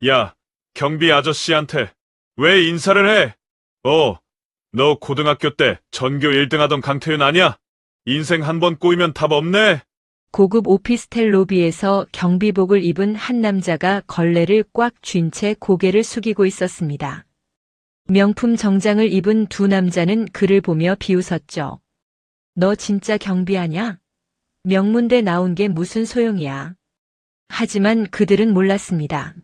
야, 경비 아저씨한테 왜 인사를 해? 너 고등학교 때 전교 1등 하던 강태윤 아니야? 인생 한 번 꼬이면 답 없네? 고급 오피스텔 로비에서 경비복을 입은 한 남자가 걸레를 꽉 쥔 채 고개를 숙이고 있었습니다. 명품 정장을 입은 두 남자는 그를 보며 비웃었죠. 너 진짜 경비하냐? 명문대 나온 게 무슨 소용이야. 하지만 그들은 몰랐습니다.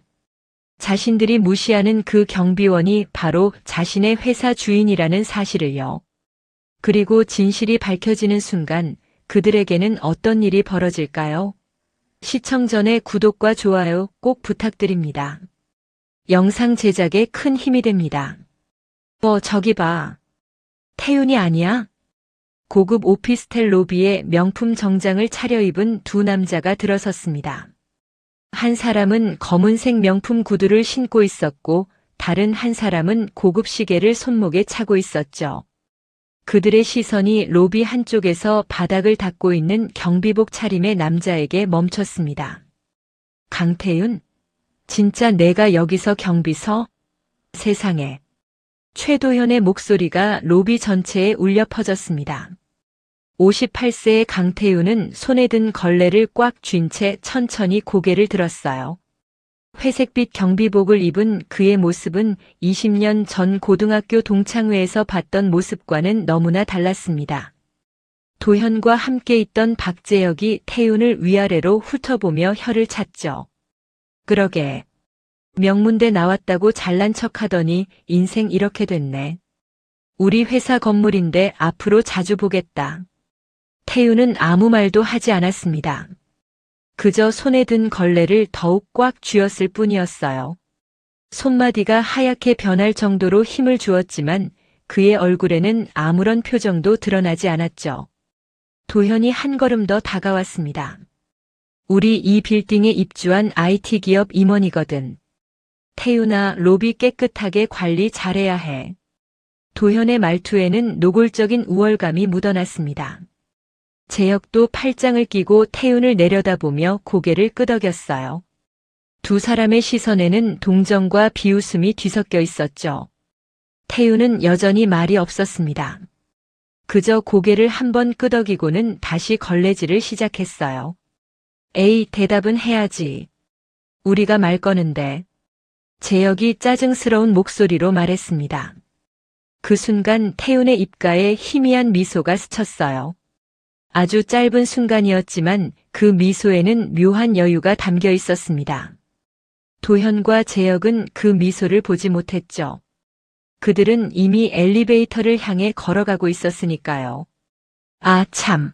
자신들이 무시하는 그 경비원이 바로 자신의 회사 주인이라는 사실을요. 그리고 진실이 밝혀지는 순간 그들에게는 어떤 일이 벌어질까요? 시청 전에 구독과 좋아요 꼭 부탁드립니다. 영상 제작에 큰 힘이 됩니다. 저기 봐. 태윤이 아니야? 고급 오피스텔 로비에 명품 정장을 차려입은 두 남자가 들어섰습니다. 한 사람은 검은색 명품 구두를 신고 있었고 다른 한 사람은 고급 시계를 손목에 차고 있었죠. 그들의 시선이 로비 한쪽에서 바닥을 닦고 있는 경비복 차림의 남자에게 멈췄습니다. 강태윤? 진짜 내가 여기서 경비서? 세상에. 최도현의 목소리가 로비 전체에 울려 퍼졌습니다. 58세의 강태윤은 손에 든 걸레를 꽉 쥔 채 천천히 고개를 들었어요. 회색빛 경비복을 입은 그의 모습은 20년 전 고등학교 동창회에서 봤던 모습과는 너무나 달랐습니다. 도현과 함께 있던 박재혁이 태윤을 위아래로 훑어보며 혀를 찼죠. 그러게. 명문대 나왔다고 잘난 척하더니 인생 이렇게 됐네. 우리 회사 건물인데 앞으로 자주 보겠다. 태윤은 아무 말도 하지 않았습니다. 그저 손에 든 걸레를 더욱 꽉 쥐었을 뿐이었어요. 손마디가 하얗게 변할 정도로 힘을 주었지만 그의 얼굴에는 아무런 표정도 드러나지 않았죠. 도현이 한 걸음 더 다가왔습니다. 우리 이 빌딩에 입주한 IT 기업 임원이거든. 태윤아, 로비 깨끗하게 관리 잘해야 해. 도현의 말투에는 노골적인 우월감이 묻어났습니다. 재혁도 팔짱을 끼고 태윤을 내려다보며 고개를 끄덕였어요. 두 사람의 시선에는 동정과 비웃음이 뒤섞여 있었죠. 태윤은 여전히 말이 없었습니다. 그저 고개를 한번 끄덕이고는 다시 걸레질을 시작했어요. 에이, 대답은 해야지. 우리가 말 거는데. 재혁이 짜증스러운 목소리로 말했습니다. 그 순간 태윤의 입가에 희미한 미소가 스쳤어요. 아주 짧은 순간이었지만 그 미소에는 묘한 여유가 담겨 있었습니다. 도현과 재혁은 그 미소를 보지 못했죠. 그들은 이미 엘리베이터를 향해 걸어가고 있었으니까요. 아, 참.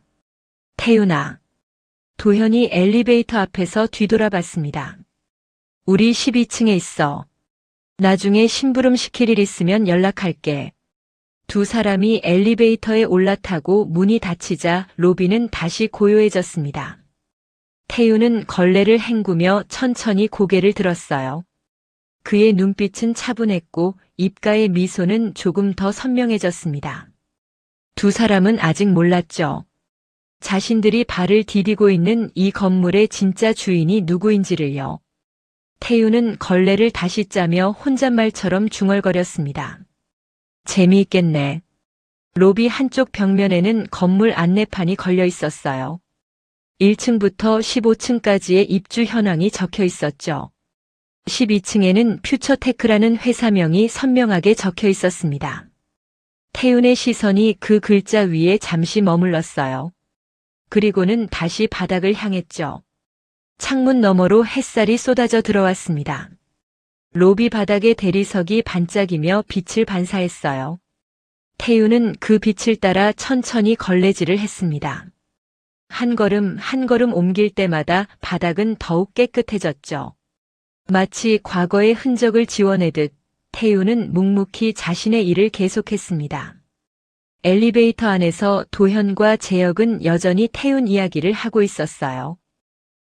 태윤아. 도현이 엘리베이터 앞에서 뒤돌아봤습니다. 우리 12층에 있어. 나중에 심부름 시킬 일 있으면 연락할게. 두 사람이 엘리베이터에 올라타고 문이 닫히자 로비는 다시 고요해졌습니다. 태윤은 걸레를 헹구며 천천히 고개를 들었어요. 그의 눈빛은 차분했고 입가의 미소는 조금 더 선명해졌습니다. 두 사람은 아직 몰랐죠. 자신들이 발을 디디고 있는 이 건물의 진짜 주인이 누구인지를요. 태윤은 걸레를 다시 짜며 혼잣말처럼 중얼거렸습니다. 재미있겠네. 로비 한쪽 벽면에는 건물 안내판이 걸려 있었어요. 1층부터 15층까지의 입주 현황이 적혀 있었죠. 12층에는 퓨처테크라는 회사명이 선명하게 적혀 있었습니다. 태윤의 시선이 그 글자 위에 잠시 머물렀어요. 그리고는 다시 바닥을 향했죠. 창문 너머로 햇살이 쏟아져 들어왔습니다. 로비 바닥의 대리석이 반짝이며 빛을 반사했어요. 태윤은 그 빛을 따라 천천히 걸레질을 했습니다. 한 걸음 한 걸음 옮길 때마다 바닥은 더욱 깨끗해졌죠. 마치 과거의 흔적을 지워내듯 태윤은 묵묵히 자신의 일을 계속했습니다. 엘리베이터 안에서 도현과 재혁은 여전히 태윤 이야기를 하고 있었어요.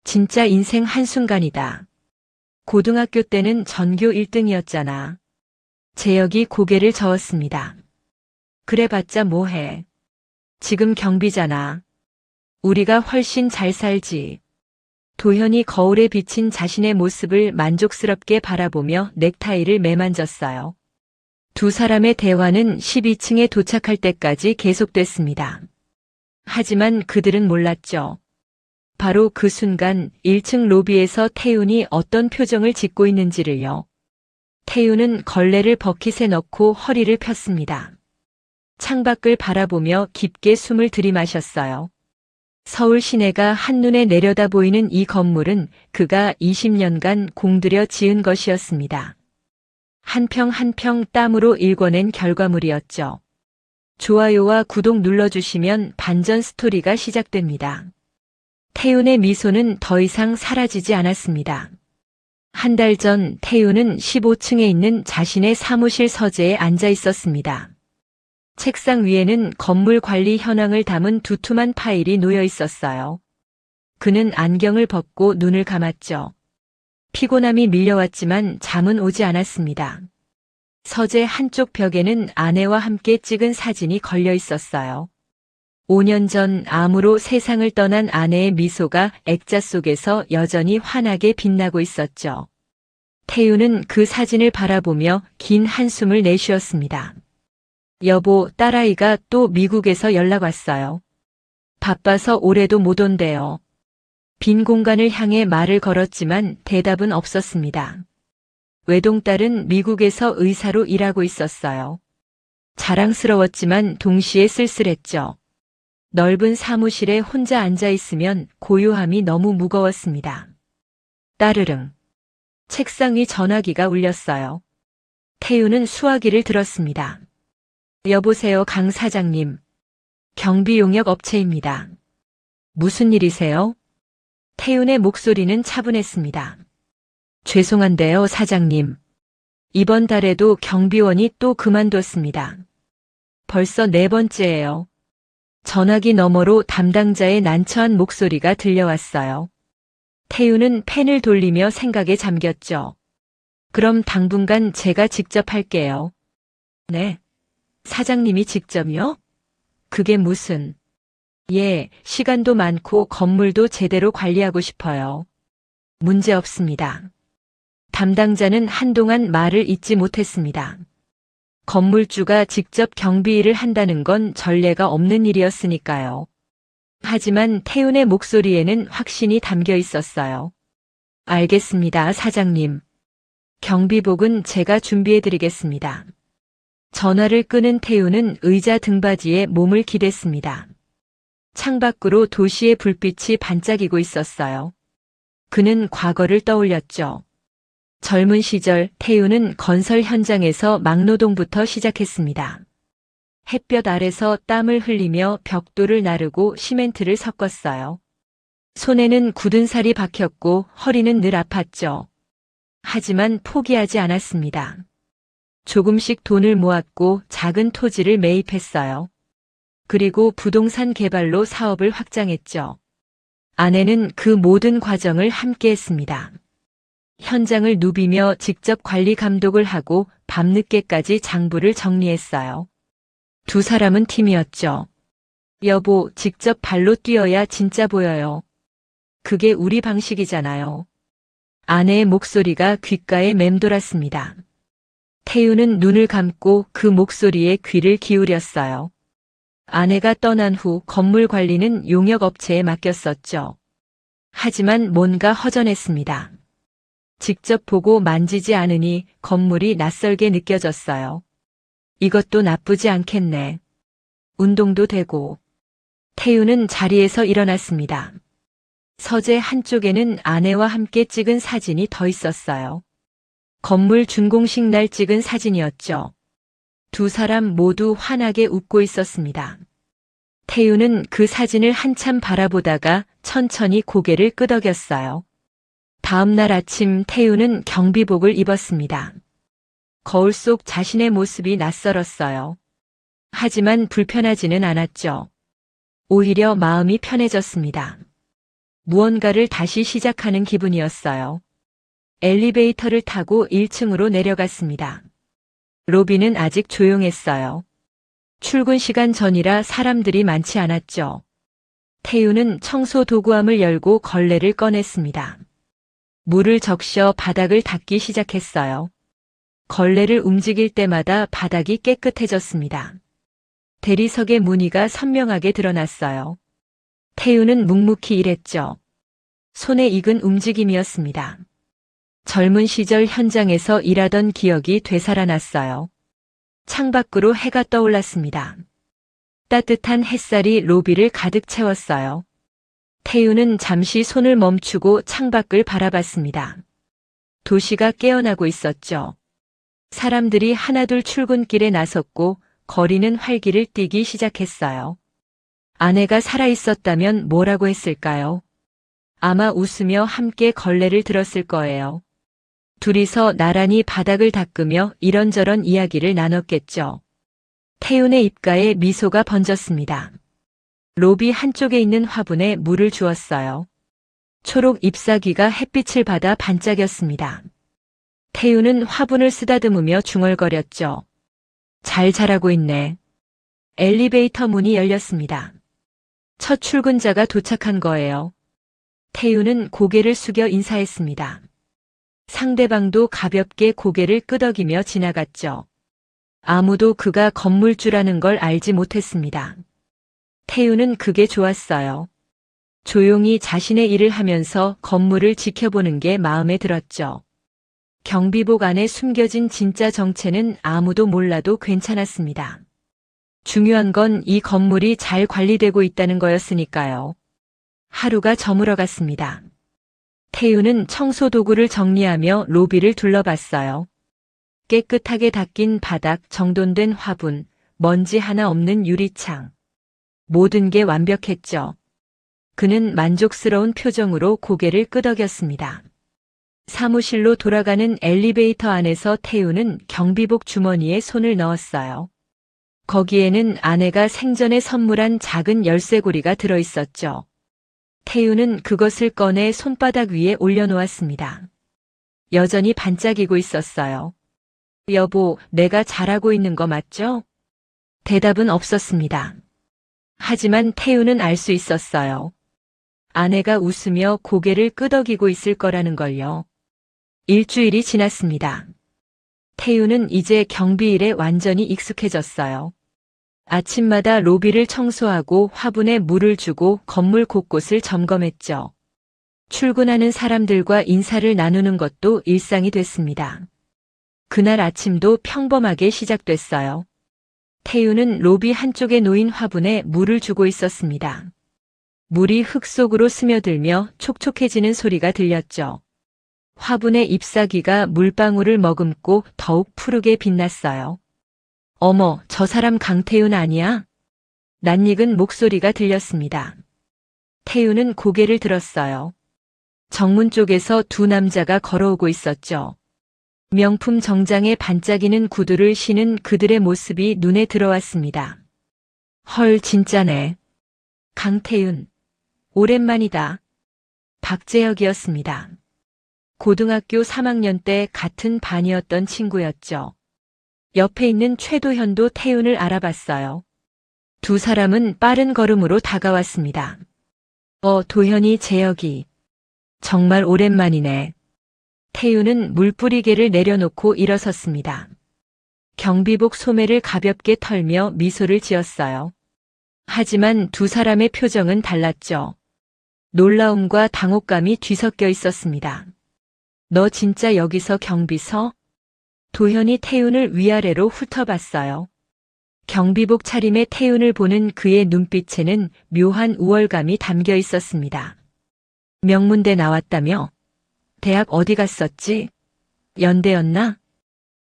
진짜 인생 한순간이다. 고등학교 때는 전교 1등이었잖아. 재혁이 고개를 저었습니다. 그래봤자 뭐해. 지금 경비잖아. 우리가 훨씬 잘 살지. 도현이 거울에 비친 자신의 모습을 만족스럽게 바라보며 넥타이를 매만졌어요. 두 사람의 대화는 12층에 도착할 때까지 계속됐습니다. 하지만 그들은 몰랐죠. 바로 그 순간 1층 로비에서 태윤이 어떤 표정을 짓고 있는지를요. 태윤은 걸레를 버킷에 넣고 허리를 폈습니다. 창밖을 바라보며 깊게 숨을 들이마셨어요. 서울 시내가 한눈에 내려다 보이는 이 건물은 그가 20년간 공들여 지은 것이었습니다. 한 평 한 평 땀으로 일궈낸 결과물이었죠. 좋아요와 구독 눌러주시면 반전 스토리가 시작됩니다. 태윤의 미소는 더 이상 사라지지 않았습니다. 한 달 전 태윤은 15층에 있는 자신의 사무실 서재에 앉아 있었습니다. 책상 위에는 건물 관리 현황을 담은 두툼한 파일이 놓여 있었어요. 그는 안경을 벗고 눈을 감았죠. 피곤함이 밀려왔지만 잠은 오지 않았습니다. 서재 한쪽 벽에는 아내와 함께 찍은 사진이 걸려 있었어요. 5년 전 암으로 세상을 떠난 아내의 미소가 액자 속에서 여전히 환하게 빛나고 있었죠. 태윤은 그 사진을 바라보며 긴 한숨을 내쉬었습니다. 여보, 딸아이가 또 미국에서 연락 왔어요. 바빠서 올해도 못 온대요. 빈 공간을 향해 말을 걸었지만 대답은 없었습니다. 외동딸은 미국에서 의사로 일하고 있었어요. 자랑스러웠지만 동시에 쓸쓸했죠. 넓은 사무실에 혼자 앉아 있으면 고요함이 너무 무거웠습니다. 따르릉. 책상 위 전화기가 울렸어요. 태윤은 수화기를 들었습니다. 여보세요, 강 사장님. 경비 용역 업체입니다. 무슨 일이세요? 태윤의 목소리는 차분했습니다. 죄송한데요, 사장님. 이번 달에도 경비원이 또 그만뒀습니다. 벌써 4번째예요. 전화기 너머로 담당자의 난처한 목소리가 들려왔어요. 태윤은 펜을 돌리며 생각에 잠겼죠. 그럼 당분간 제가 직접 할게요. 네. 사장님이 직접요? 그게 무슨... 예, 시간도 많고 건물도 제대로 관리하고 싶어요. 문제 없습니다. 담당자는 한동안 말을 잇지 못했습니다. 건물주가 직접 경비 일을 한다는 건 전례가 없는 일이었으니까요. 하지만 태윤의 목소리에는 확신이 담겨 있었어요. 알겠습니다, 사장님. 경비복은 제가 준비해드리겠습니다. 전화를 끄는 태윤은 의자 등받이에 몸을 기댔습니다. 창밖으로 도시의 불빛이 반짝이고 있었어요. 그는 과거를 떠올렸죠. 젊은 시절 태윤은 건설 현장에서 막노동부터 시작했습니다. 햇볕 아래서 땀을 흘리며 벽돌을 나르고 시멘트를 섞었어요. 손에는 굳은 살이 박혔고 허리는 늘 아팠죠. 하지만 포기하지 않았습니다. 조금씩 돈을 모았고 작은 토지를 매입했어요. 그리고 부동산 개발로 사업을 확장했죠. 아내는 그 모든 과정을 함께 했습니다. 현장을 누비며 직접 관리 감독을 하고 밤늦게까지 장부를 정리했어요. 두 사람은 팀이었죠. 여보, 직접 발로 뛰어야 진짜 보여요. 그게 우리 방식이잖아요. 아내의 목소리가 귓가에 맴돌았습니다. 태윤은 눈을 감고 그 목소리에 귀를 기울였어요. 아내가 떠난 후 건물 관리는 용역업체에 맡겼었죠. 하지만 뭔가 허전했습니다. 직접 보고 만지지 않으니 건물이 낯설게 느껴졌어요. 이것도 나쁘지 않겠네. 운동도 되고. 태윤은 자리에서 일어났습니다. 서재 한쪽에는 아내와 함께 찍은 사진이 더 있었어요. 건물 준공식 날 찍은 사진이었죠. 두 사람 모두 환하게 웃고 있었습니다. 태윤은 그 사진을 한참 바라보다가 천천히 고개를 끄덕였어요. 다음 날 아침 태윤은 경비복을 입었습니다. 거울 속 자신의 모습이 낯설었어요. 하지만 불편하지는 않았죠. 오히려 마음이 편해졌습니다. 무언가를 다시 시작하는 기분이었어요. 엘리베이터를 타고 1층으로 내려갔습니다. 로비는 아직 조용했어요. 출근 시간 전이라 사람들이 많지 않았죠. 태우는 청소 도구함을 열고 걸레를 꺼냈습니다. 물을 적셔 바닥을 닦기 시작했어요. 걸레를 움직일 때마다 바닥이 깨끗해졌습니다. 대리석의 무늬가 선명하게 드러났어요. 태우는 묵묵히 일했죠. 손에 익은 움직임이었습니다. 젊은 시절 현장에서 일하던 기억이 되살아났어요. 창밖으로 해가 떠올랐습니다. 따뜻한 햇살이 로비를 가득 채웠어요. 태우는 잠시 손을 멈추고 창밖을 바라봤습니다. 도시가 깨어나고 있었죠. 사람들이 하나둘 출근길에 나섰고 거리는 활기를 띠기 시작했어요. 아내가 살아있었다면 뭐라고 했을까요? 아마 웃으며 함께 걸레를 들었을 거예요. 둘이서 나란히 바닥을 닦으며 이런저런 이야기를 나눴겠죠. 태윤의 입가에 미소가 번졌습니다. 로비 한쪽에 있는 화분에 물을 주었어요. 초록 잎사귀가 햇빛을 받아 반짝였습니다. 태윤은 화분을 쓰다듬으며 중얼거렸죠. 잘 자라고 있네. 엘리베이터 문이 열렸습니다. 첫 출근자가 도착한 거예요. 태윤은 고개를 숙여 인사했습니다. 상대방도 가볍게 고개를 끄덕이며 지나갔죠. 아무도 그가 건물주라는 걸 알지 못했습니다. 태윤은 그게 좋았어요. 조용히 자신의 일을 하면서 건물을 지켜보는 게 마음에 들었죠. 경비복 안에 숨겨진 진짜 정체는 아무도 몰라도 괜찮았습니다. 중요한 건 이 건물이 잘 관리되고 있다는 거였으니까요. 하루가 저물어갔습니다. 태윤은 청소 도구를 정리하며 로비를 둘러봤어요. 깨끗하게 닦인 바닥, 정돈된 화분, 먼지 하나 없는 유리창. 모든 게 완벽했죠. 그는 만족스러운 표정으로 고개를 끄덕였습니다. 사무실로 돌아가는 엘리베이터 안에서 태윤은 경비복 주머니에 손을 넣었어요. 거기에는 아내가 생전에 선물한 작은 열쇠고리가 들어있었죠. 태윤은 그것을 꺼내 손바닥 위에 올려놓았습니다. 여전히 반짝이고 있었어요. 여보, 내가 잘하고 있는 거 맞죠? 대답은 없었습니다. 하지만 태윤은 알 수 있었어요. 아내가 웃으며 고개를 끄덕이고 있을 거라는 걸요. 일주일이 지났습니다. 태윤은 이제 경비일에 완전히 익숙해졌어요. 아침마다 로비를 청소하고 화분에 물을 주고 건물 곳곳을 점검했죠. 출근하는 사람들과 인사를 나누는 것도 일상이 됐습니다. 그날 아침도 평범하게 시작됐어요. 태윤은 로비 한쪽에 놓인 화분에 물을 주고 있었습니다. 물이 흙 속으로 스며들며 촉촉해지는 소리가 들렸죠. 화분의 잎사귀가 물방울을 머금고 더욱 푸르게 빛났어요. 어머, 저 사람 강태윤 아니야? 낯익은 목소리가 들렸습니다. 태윤은 고개를 들었어요. 정문 쪽에서 두 남자가 걸어오고 있었죠. 명품 정장에 반짝이는 구두를 신은 그들의 모습이 눈에 들어왔습니다. 헐, 진짜네. 강태윤. 오랜만이다. 박재혁이었습니다. 고등학교 3학년 때 같은 반이었던 친구였죠. 옆에 있는 최도현도 태윤을 알아봤어요. 두 사람은 빠른 걸음으로 다가왔습니다. 도현이, 재혁이. 정말 오랜만이네. 태윤은 물뿌리개를 내려놓고 일어섰습니다. 경비복 소매를 가볍게 털며 미소를 지었어요. 하지만 두 사람의 표정은 달랐죠. 놀라움과 당혹감이 뒤섞여 있었습니다. 너 진짜 여기서 경비서? 도현이 태윤을 위아래로 훑어봤어요. 경비복 차림의 태윤을 보는 그의 눈빛에는 묘한 우월감이 담겨 있었습니다. 명문대 나왔다며? 대학 어디 갔었지? 연대였나?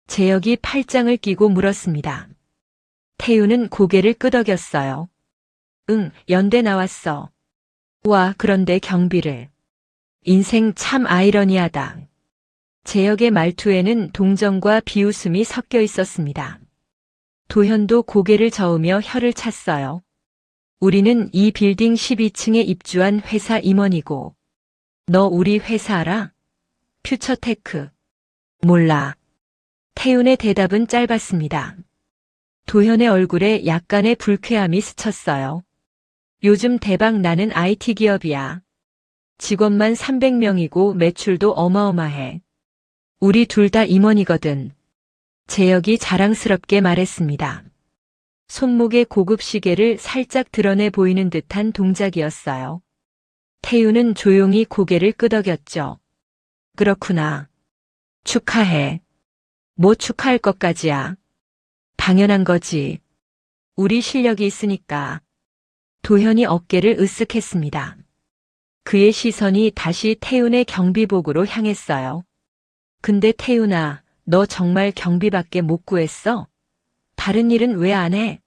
재혁이 팔짱을 끼고 물었습니다. 태윤은 고개를 끄덕였어요. 응, 연대 나왔어. 와, 그런데 경비를. 인생 참 아이러니하다. 재혁의 말투에는 동정과 비웃음이 섞여 있었습니다. 도현도 고개를 저으며 혀를 찼어요. 우리는 이 빌딩 12층에 입주한 회사 임원이고. 너 우리 회사 알아? 퓨처테크. 몰라. 태윤의 대답은 짧았습니다. 도현의 얼굴에 약간의 불쾌함이 스쳤어요. 요즘 대박 나는 IT 기업이야. 직원만 300명이고 매출도 어마어마해. 우리 둘 다 임원이거든. 재혁이 자랑스럽게 말했습니다. 손목에 고급 시계를 살짝 드러내 보이는 듯한 동작이었어요. 태우는 조용히 고개를 끄덕였죠. 그렇구나. 축하해. 뭐 축하할 것까지야. 당연한 거지. 우리 실력이 있으니까. 도현이 어깨를 으쓱했습니다. 그의 시선이 다시 태훈의 경비복으로 향했어요. 근데 태훈아, 너 정말 경비밖에 못 구했어? 다른 일은 왜 안 해?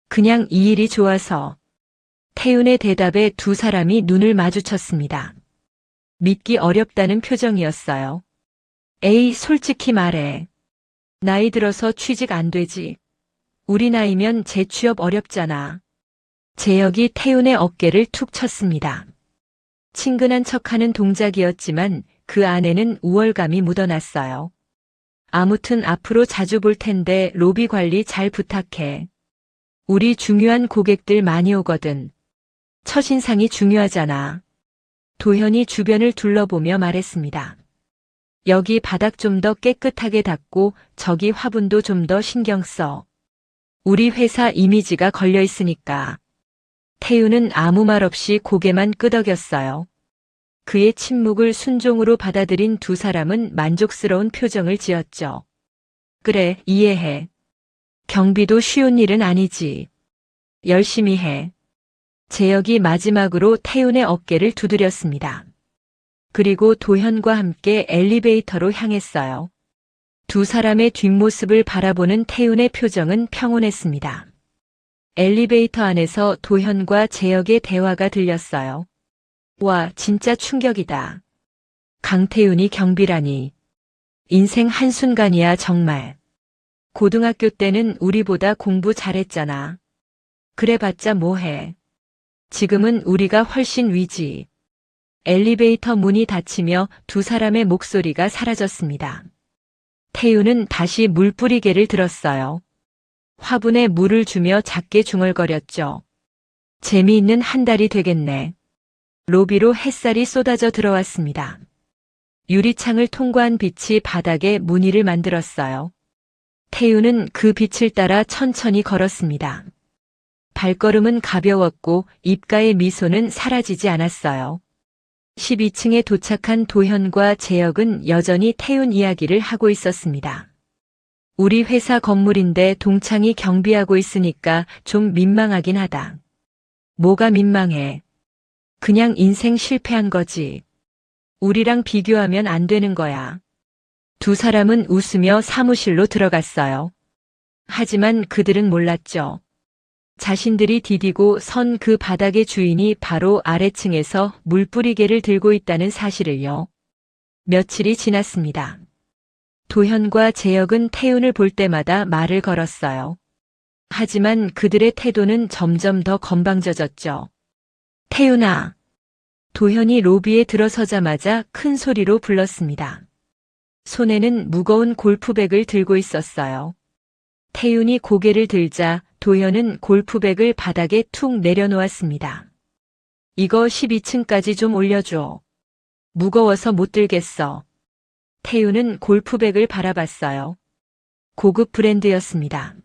그냥 이 일이 좋아서. 태훈의 대답에 두 사람이 눈을 마주쳤습니다. 믿기 어렵다는 표정이었어요. 에이, 솔직히 말해. 나이 들어서 취직 안 되지. 우리 나이면 재취업 어렵잖아. 재혁이 태훈의 어깨를 툭 쳤습니다. 친근한 척하는 동작이었지만 그 안에는 우월감이 묻어났어요. 아무튼 앞으로 자주 볼 텐데 로비 관리 잘 부탁해. 우리 중요한 고객들 많이 오거든. 첫인상이 중요하잖아. 도현이 주변을 둘러보며 말했습니다. 여기 바닥 좀 더 깨끗하게 닦고 저기 화분도 좀 더 신경 써. 우리 회사 이미지가 걸려 있으니까. 태우는 아무 말 없이 고개만 끄덕였어요. 그의 침묵을 순종으로 받아들인 두 사람은 만족스러운 표정을 지었죠. 그래, 이해해. 경비도 쉬운 일은 아니지. 열심히 해. 재혁이 마지막으로 태훈의 어깨를 두드렸습니다. 그리고 도현과 함께 엘리베이터로 향했어요. 두 사람의 뒷모습을 바라보는 태훈의 표정은 평온했습니다. 엘리베이터 안에서 도현과 재혁의 대화가 들렸어요. 와, 진짜 충격이다. 강태훈이 경비라니. 인생 한순간이야, 정말. 고등학교 때는 우리보다 공부 잘했잖아. 그래봤자 뭐해. 지금은 우리가 훨씬 위지. 엘리베이터 문이 닫히며 두 사람의 목소리가 사라졌습니다. 태훈은 다시 물뿌리개를 들었어요. 화분에 물을 주며 작게 중얼거렸죠. 재미있는 한 달이 되겠네. 로비로 햇살이 쏟아져 들어왔습니다. 유리창을 통과한 빛이 바닥에 무늬를 만들었어요. 태훈은 그 빛을 따라 천천히 걸었습니다. 발걸음은 가벼웠고 입가의 미소는 사라지지 않았어요. 12층에 도착한 도현과 재혁은 여전히 태훈 이야기를 하고 있었습니다. 우리 회사 건물인데 동창이 경비하고 있으니까 좀 민망하긴 하다. 뭐가 민망해? 그냥 인생 실패한 거지. 우리랑 비교하면 안 되는 거야. 두 사람은 웃으며 사무실로 들어갔어요. 하지만 그들은 몰랐죠. 자신들이 디디고 선 그 바닥의 주인이 바로 아래층에서 물뿌리개를 들고 있다는 사실을요. 며칠이 지났습니다. 도현과 재혁은 태훈을 볼 때마다 말을 걸었어요. 하지만 그들의 태도는 점점 더 건방져졌죠. 태훈아. 도현이 로비에 들어서자마자 큰 소리로 불렀습니다. 손에는 무거운 골프백을 들고 있었어요. 태훈이 고개를 들자 도현은 골프백을 바닥에 툭 내려놓았습니다. 이거 12층까지 좀 올려줘. 무거워서 못 들겠어. 태훈은 골프백을 바라봤어요. 고급 브랜드였습니다.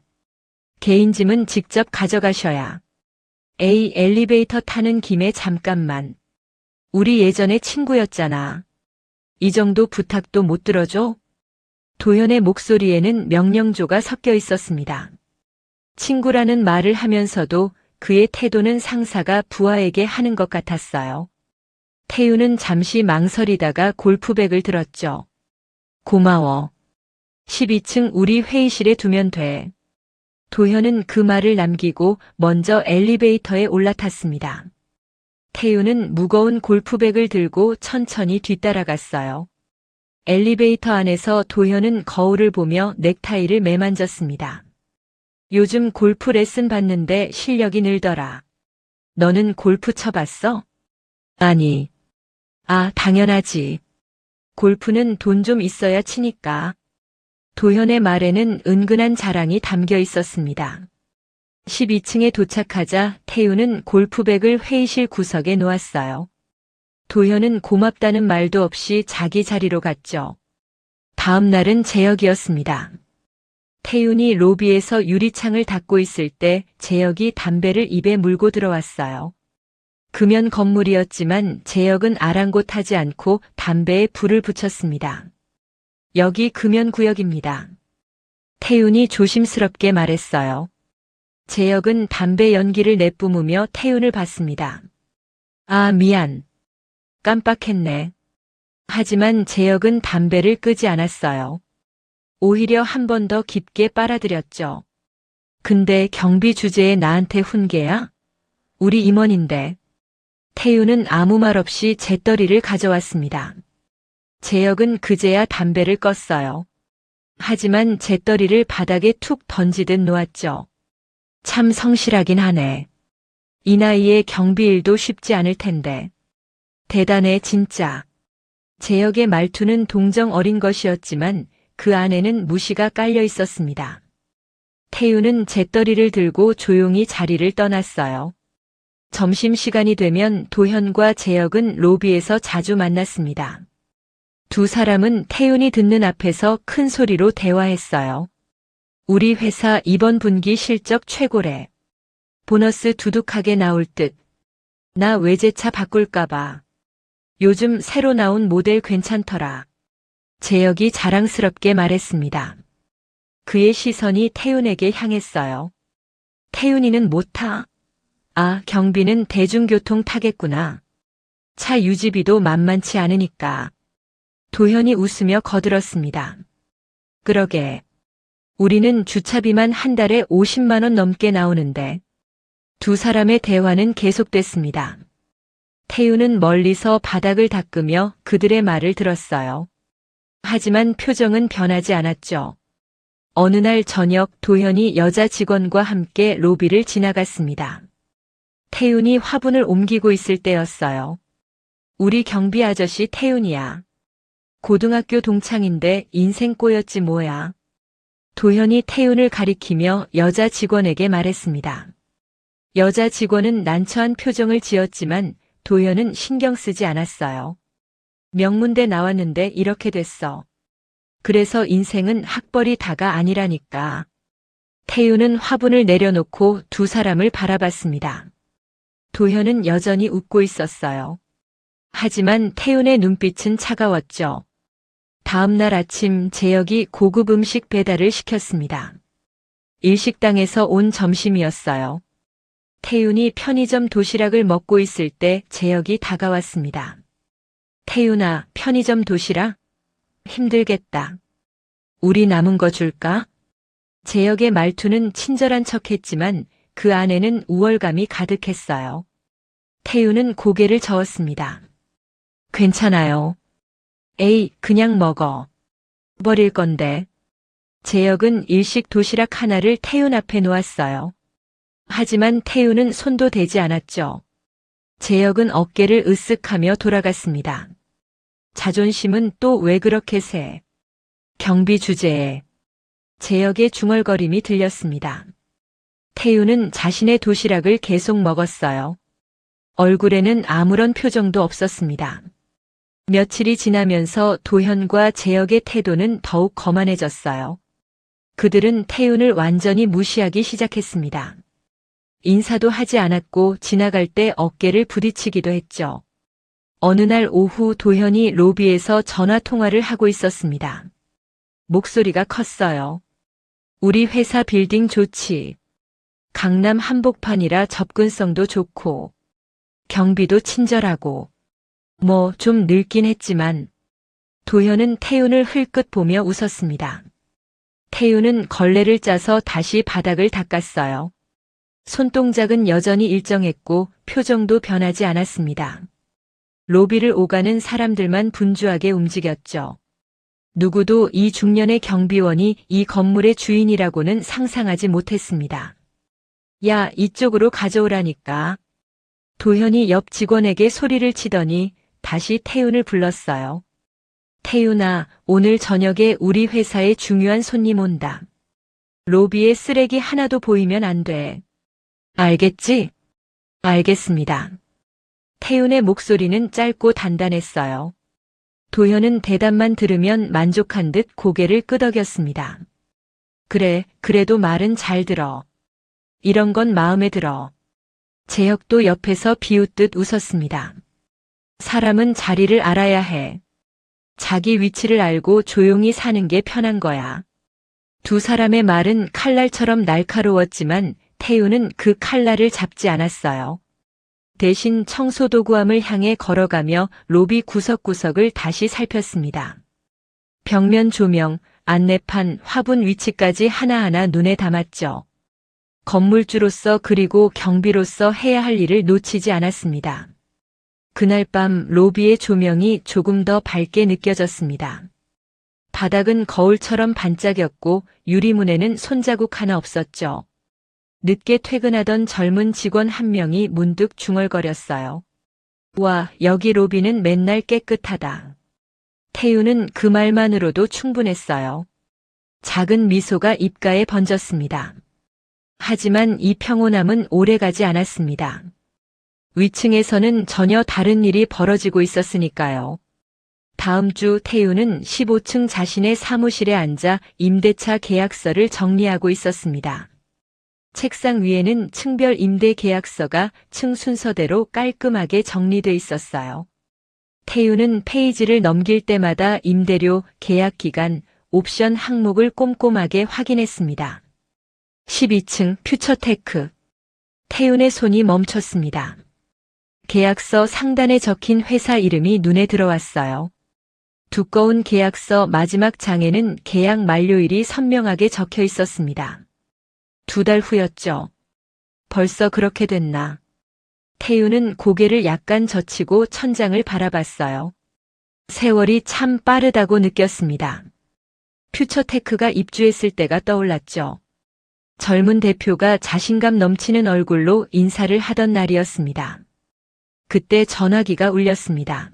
개인 짐은 직접 가져가셔야. 에이, 엘리베이터 타는 김에 잠깐만. 우리 예전에 친구였잖아. 이 정도 부탁도 못 들어줘? 도현의 목소리에는 명령조가 섞여 있었습니다. 친구라는 말을 하면서도 그의 태도는 상사가 부하에게 하는 것 같았어요. 태훈은 잠시 망설이다가 골프백을 들었죠. 고마워. 12층 우리 회의실에 두면 돼. 도현은 그 말을 남기고 먼저 엘리베이터에 올라탔습니다. 태훈은 무거운 골프백을 들고 천천히 뒤따라갔어요. 엘리베이터 안에서 도현은 거울을 보며 넥타이를 매만졌습니다. 요즘 골프 레슨 받는데 실력이 늘더라. 너는 골프 쳐봤어? 아니. 아, 당연하지. 골프는 돈 좀 있어야 치니까. 도현의 말에는 은근한 자랑이 담겨 있었습니다. 12층에 도착하자 태우는 골프백을 회의실 구석에 놓았어요. 도현은 고맙다는 말도 없이 자기 자리로 갔죠. 다음 날은 재혁이었습니다. 태윤이 로비에서 유리창을 닫고 있을 때 재혁이 담배를 입에 물고 들어왔어요. 금연 건물이었지만 재혁은 아랑곳하지 않고 담배에 불을 붙였습니다. 여기 금연구역입니다. 태윤이 조심스럽게 말했어요. 재혁은 담배 연기를 내뿜으며 태윤을 봤습니다. 아, 미안. 깜빡했네. 하지만 재혁은 담배를 끄지 않았어요. 오히려 한 번 더 깊게 빨아들였죠. 근데 경비 주제에 나한테 훈계야? 우리 임원인데. 태윤은 아무 말 없이 재떨이를 가져왔습니다. 재혁은 그제야 담배를 껐어요. 하지만 재떨이를 바닥에 툭 던지듯 놓았죠. 참 성실하긴 하네. 이 나이에 경비 일도 쉽지 않을 텐데. 대단해 진짜. 재혁의 말투는 동정 어린 것이었지만 그 안에는 무시가 깔려 있었습니다. 태윤은 재떨이를 들고 조용히 자리를 떠났어요. 점심시간이 되면 도현과 재혁은 로비에서 자주 만났습니다. 두 사람은 태윤이 듣는 앞에서 큰 소리로 대화했어요. 우리 회사 이번 분기 실적 최고래. 보너스 두둑하게 나올 듯. 나 외제차 바꿀까봐. 요즘 새로 나온 모델 괜찮더라. 재혁이 자랑스럽게 말했습니다. 그의 시선이 태윤에게 향했어요. 태윤이는 못 타? 아, 경비는 대중교통 타겠구나. 차 유지비도 만만치 않으니까. 도현이 웃으며 거들었습니다. 그러게. 우리는 주차비만 한 달에 50만 원 넘게 나오는데. 두 사람의 대화는 계속됐습니다. 태윤은 멀리서 바닥을 닦으며 그들의 말을 들었어요. 하지만 표정은 변하지 않았죠. 어느 날 저녁 도현이 여자 직원과 함께 로비를 지나갔습니다. 태윤이 화분을 옮기고 있을 때였어요. 우리 경비 아저씨 태윤이야. 고등학교 동창인데 인생 꼬였지 뭐야. 도현이 태윤을 가리키며 여자 직원에게 말했습니다. 여자 직원은 난처한 표정을 지었지만 도현은 신경 쓰지 않았어요. 명문대 나왔는데 이렇게 됐어. 그래서 인생은 학벌이 다가 아니라니까. 태윤은 화분을 내려놓고 두 사람을 바라봤습니다. 도현은 여전히 웃고 있었어요. 하지만 태윤의 눈빛은 차가웠죠. 다음 날 아침 재혁이 고급 음식 배달을 시켰습니다. 일식당에서 온 점심이었어요. 태윤이 편의점 도시락을 먹고 있을 때 재혁이 다가왔습니다. 태윤아, 편의점 도시락? 힘들겠다. 우리 남은 거 줄까? 재혁의 말투는 친절한 척했지만 그 안에는 우월감이 가득했어요. 태윤은 고개를 저었습니다. 괜찮아요. 에이, 그냥 먹어. 버릴 건데. 재혁은 일식 도시락 하나를 태윤 앞에 놓았어요. 하지만 태윤은 손도 대지 않았죠. 재혁은 어깨를 으쓱하며 돌아갔습니다. 자존심은 또 왜 그렇게 세? 경비 주제에. 재혁의 중얼거림이 들렸습니다. 태윤은 자신의 도시락을 계속 먹었어요. 얼굴에는 아무런 표정도 없었습니다. 며칠이 지나면서 도현과 재혁의 태도는 더욱 거만해졌어요. 그들은 태윤을 완전히 무시하기 시작했습니다. 인사도 하지 않았고 지나갈 때 어깨를 부딪히기도 했죠. 어느 날 오후 도현이 로비에서 전화 통화를 하고 있었습니다. 목소리가 컸어요. 우리 회사 빌딩 좋지. 강남 한복판이라 접근성도 좋고 경비도 친절하고 뭐 좀 늙긴 했지만. 도현은 태윤을 흘끗 보며 웃었습니다. 태윤은 걸레를 짜서 다시 바닥을 닦았어요. 손동작은 여전히 일정했고 표정도 변하지 않았습니다. 로비를 오가는 사람들만 분주하게 움직였죠. 누구도 이 중년의 경비원이 이 건물의 주인이라고는 상상하지 못했습니다. 야, 이쪽으로 가져오라니까. 도현이 옆 직원에게 소리를 치더니 다시 태윤을 불렀어요. 태윤아, 오늘 저녁에 우리 회사에 중요한 손님 온다. 로비에 쓰레기 하나도 보이면 안 돼. 알겠지? 알겠습니다. 태윤의 목소리는 짧고 단단했어요. 도현은 대답만 들으면 만족한 듯 고개를 끄덕였습니다. 그래, 그래도 말은 잘 들어. 이런 건 마음에 들어. 재혁도 옆에서 비웃듯 웃었습니다. 사람은 자리를 알아야 해. 자기 위치를 알고 조용히 사는 게 편한 거야. 두 사람의 말은 칼날처럼 날카로웠지만 태윤은 그 칼날을 잡지 않았어요. 대신 청소도구함을 향해 걸어가며 로비 구석구석을 다시 살폈습니다. 벽면 조명, 안내판, 화분 위치까지 하나하나 눈에 담았죠. 건물주로서 그리고 경비로서 해야 할 일을 놓치지 않았습니다. 그날 밤 로비의 조명이 조금 더 밝게 느껴졌습니다. 바닥은 거울처럼 반짝였고 유리문에는 손자국 하나 없었죠. 늦게 퇴근하던 젊은 직원 한 명이 문득 중얼거렸어요. 와, 여기 로비는 맨날 깨끗하다. 태윤은 그 말만으로도 충분했어요. 작은 미소가 입가에 번졌습니다. 하지만 이 평온함은 오래가지 않았습니다. 위층에서는 전혀 다른 일이 벌어지고 있었으니까요. 다음 주 태윤은 15층 자신의 사무실에 앉아 임대차 계약서를 정리하고 있었습니다. 책상 위에는 층별 임대 계약서가 층 순서대로 깔끔하게 정리돼 있었어요. 태윤은 페이지를 넘길 때마다 임대료, 계약 기간, 옵션 항목을 꼼꼼하게 확인했습니다. 12층 퓨처테크. 태윤의 손이 멈췄습니다. 계약서 상단에 적힌 회사 이름이 눈에 들어왔어요. 두꺼운 계약서 마지막 장에는 계약 만료일이 선명하게 적혀 있었습니다. 2달 후였죠. 벌써 그렇게 됐나. 태윤은 고개를 약간 젖히고 천장을 바라봤어요. 세월이 참 빠르다고 느꼈습니다. 퓨처테크가 입주했을 때가 떠올랐죠. 젊은 대표가 자신감 넘치는 얼굴로 인사를 하던 날이었습니다. 그때 전화기가 울렸습니다.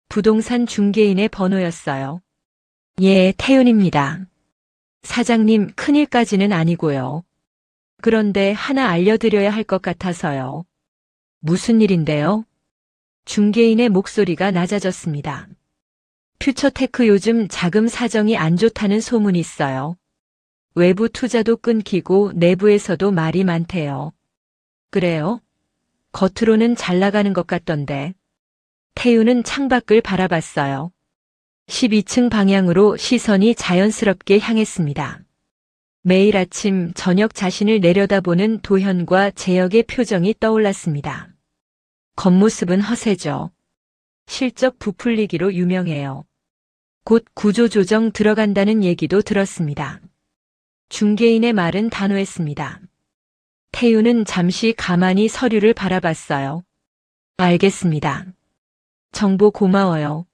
부동산 중개인의 번호였어요. 예, 태윤입니다. 사장님, 큰일까지는 아니고요. 그런데 하나 알려드려야 할 것 같아서요. 무슨 일인데요? 중개인의 목소리가 낮아졌습니다. 퓨처테크 요즘 자금 사정이 안 좋다는 소문이 있어요. 외부 투자도 끊기고 내부에서도 말이 많대요. 그래요? 겉으로는 잘 나가는 것 같던데. 태윤은 창밖을 바라봤어요. 12층 방향으로 시선이 자연스럽게 향했습니다. 매일 아침 저녁 자신을 내려다보는 도현과 재혁의 표정이 떠올랐습니다. 겉모습은 허세죠. 실적 부풀리기로 유명해요. 곧 구조조정 들어간다는 얘기도 들었습니다. 중개인의 말은 단호했습니다. 태윤은 잠시 가만히 서류를 바라봤어요. 알겠습니다. 정보 고마워요.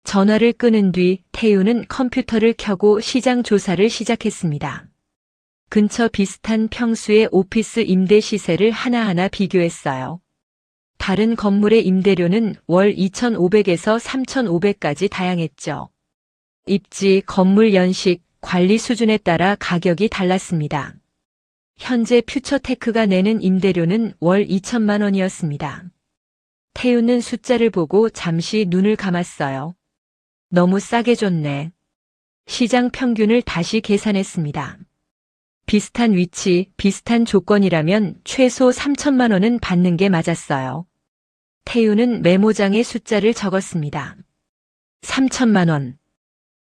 전화를 끊은 뒤 태윤은 컴퓨터를 켜고 시장 조사를 시작했습니다. 근처 비슷한 평수의 오피스 임대 시세를 하나하나 비교했어요. 다른 건물의 임대료는 월 2,500에서 3,500까지 다양했죠. 입지, 건물 연식, 관리 수준에 따라 가격이 달랐습니다. 현재 퓨처테크가 내는 임대료는 월 2천만 원이었습니다. 태윤은 숫자를 보고 잠시 눈을 감았어요. 너무 싸게 줬네. 시장 평균을 다시 계산했습니다. 비슷한 위치, 비슷한 조건이라면 최소 3천만 원은 받는 게 맞았어요. 태윤은 메모장에 숫자를 적었습니다. 3천만 원.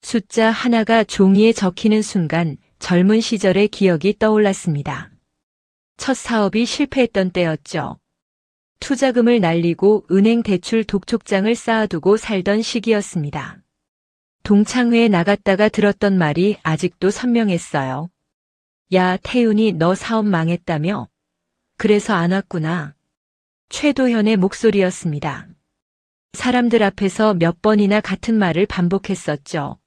숫자 하나가 종이에 적히는 순간 젊은 시절의 기억이 떠올랐습니다. 첫 사업이 실패했던 때였죠. 투자금을 날리고 은행 대출 독촉장을 쌓아두고 살던 시기였습니다. 동창회에 나갔다가 들었던 말이 아직도 선명했어요. 야, 태윤이 너 사업 망했다며? 그래서 안 왔구나. 최도현의 목소리였습니다. 사람들 앞에서 몇 번이나 같은 말을 반복했었죠.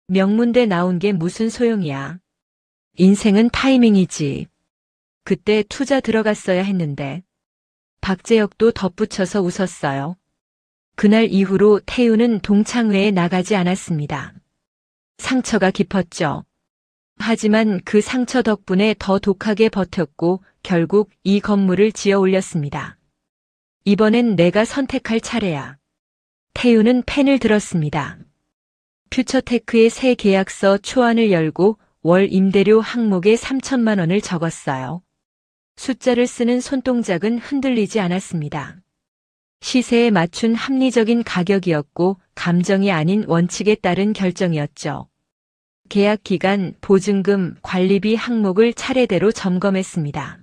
명문대 나온 게 무슨 소용이야. 인생은 타이밍이지. 그때 투자 들어갔어야 했는데. 박재혁도 덧붙여서 웃었어요. 그날 이후로 태윤은 동창회에 나가지 않았습니다. 상처가 깊었죠. 하지만 그 상처 덕분에 더 독하게 버텼고 결국 이 건물을 지어 올렸습니다. 이번엔 내가 선택할 차례야. 태우는 펜을 들었습니다. 퓨처테크의 새 계약서 초안을 열고 월 임대료 항목에 3천만 원을 적었어요. 숫자를 쓰는 손동작은 흔들리지 않았습니다. 시세에 맞춘 합리적인 가격이었고 감정이 아닌 원칙에 따른 결정이었죠. 계약 기간, 보증금, 관리비 항목을 차례대로 점검했습니다.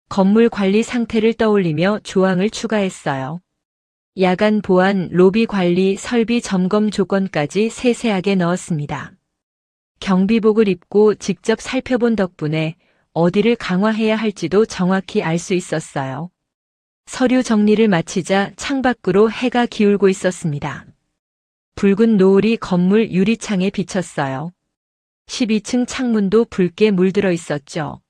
건물 관리 상태를 떠올리며 조항을 추가했어요. 야간 보안, 로비 관리, 설비 점검 조건까지 세세하게 넣었습니다. 경비복을 입고 직접 살펴본 덕분에 어디를 강화해야 할지도 정확히 알 수 있었어요. 서류 정리를 마치자 창밖으로 해가 기울고 있었습니다. 붉은 노을이 건물 유리창에 비쳤어요. 12층 창문도 붉게 물들어 있었죠.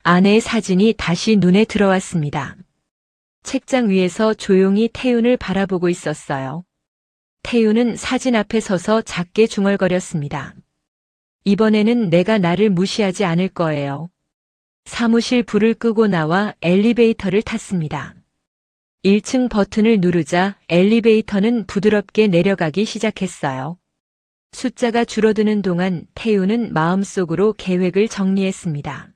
아내의 사진이 다시 눈에 들어왔습니다. 책장 위에서 조용히 태윤을 바라보고 있었어요. 태윤은 사진 앞에 서서 작게 중얼거렸습니다. 이번에는 내가 나를 무시하지 않을 거예요. 사무실 불을 끄고 나와 엘리베이터를 탔습니다. 1층 버튼을 누르자 엘리베이터는 부드럽게 내려가기 시작했어요. 숫자가 줄어드는 동안 태윤은 마음속으로 계획을 정리했습니다.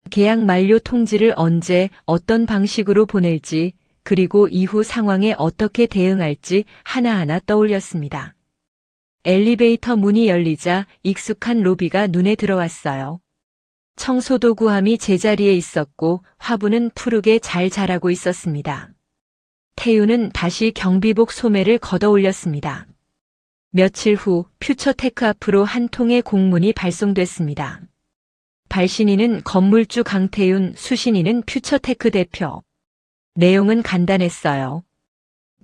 계약 만료 통지를 언제, 어떤 방식으로 보낼지, 그리고 이후 상황에 어떻게 대응할지 하나하나 떠올렸습니다. 엘리베이터 문이 열리자 익숙한 로비가 눈에 들어왔어요. 청소도구함이 제자리에 있었고 화분은 푸르게 잘 자라고 있었습니다. 태윤은 다시 경비복 소매를 걷어 올렸습니다. 며칠 후 퓨처테크 앞으로 한 통의 공문이 발송됐습니다. 발신인은 건물주 강태윤, 수신인은 퓨처테크 대표. 내용은 간단했어요.